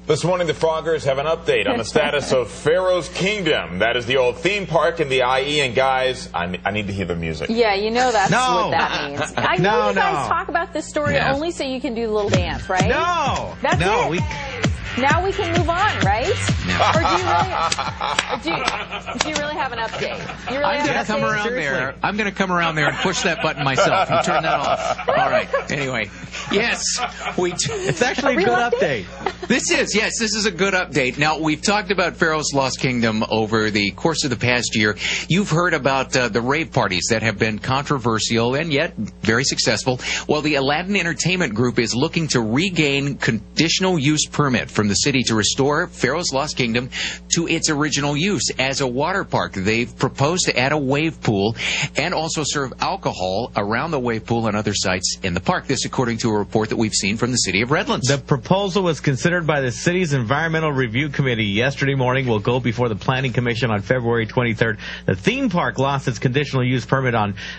This morning, the Froggers have an update on the status of Pharaohs Kingdom. That is the old theme park in the IE. And guys, I need to hear the music. Yeah, you know that's what that means. I know you guys talk about this story only so you can do the little dance, right? No. That's it. Now we can move on, right? No. Or do you really have an update? You really I'm going to come around there. I'm going to come around there and push that button myself and turn that off. All right. Anyway, yes, it's actually a good update. This is a good update. Now, we've talked about Pharaoh's Lost Kingdom over the course of the past year. You've heard about the rave parties that have been controversial and yet very successful. Well, the Aladdin Entertainment Group is looking to regain conditional use permit from the city to restore Pharaoh's Lost Kingdom to its original use as a water park. They've proposed to add a wave pool and also serve alcohol around the wave pool and other sites in the park. This according to a report that we've seen from the city of Redlands. The proposal was considered by the city's Environmental Review Committee yesterday morning. Will go before the Planning Commission on February 23rd. The theme park lost its conditional use permit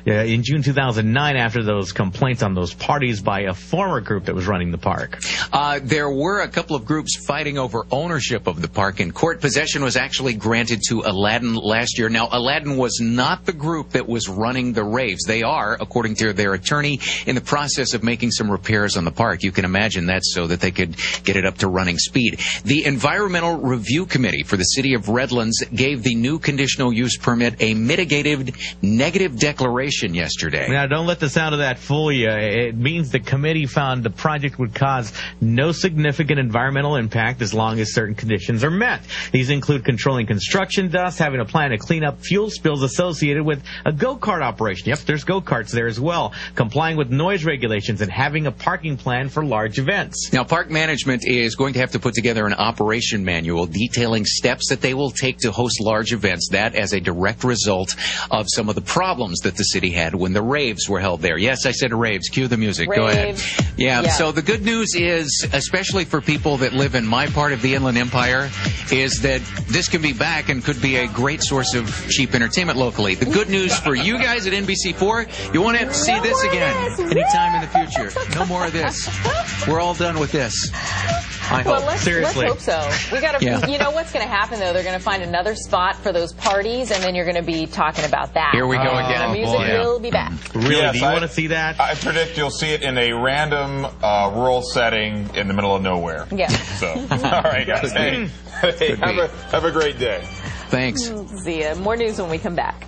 in June 2009 after those complaints on those parties by a former group that was running the park. There were a couple of groups fighting over ownership of the park. In court, possession was actually granted to Aladdin last year. Now, Aladdin was not the group that was running the raves. They are, according to their attorney, in the process of making some repairs on the park. You can imagine that's so that they could get it up to running speed. The Environmental Review Committee for the city of Redlands gave the new conditional use permit a mitigated negative declaration yesterday. Now, don't let the sound of that fool you. It means the committee found the project would cause no significant environmental impact as long as certain conditions are met. These include controlling construction dust, having a plan to clean up fuel spills associated with a go-kart operation. Yep, there's go-karts there as well. Complying with noise regulations and having a parking plan for large events. Now, park management is going to have to put together an operation manual detailing steps that they will take to host large events. That as a direct result of some of the problems that the city had when the raves were held there. Yes, I said raves. Cue the music. Rave. Go ahead. Yeah, so the good news is, especially for people that live in my part of the Inland Empire, is that this can be back and could be a great source of cheap entertainment locally. The good news for you guys at NBC4, you won't have to see this again anytime in the future. No more of this. We're all done with this. I hope. Let's hope so. We got to. You know what's going to happen though? They're going to find another spot for those parties, and then you're going to be talking about that. Here we go again. The music will be back. Really? Yes, do you want to see that? I predict you'll see it in a random rural setting in the middle of nowhere. Yeah. So, all right, guys. Hey, have a great day. Thanks. See ya. More news when we come back.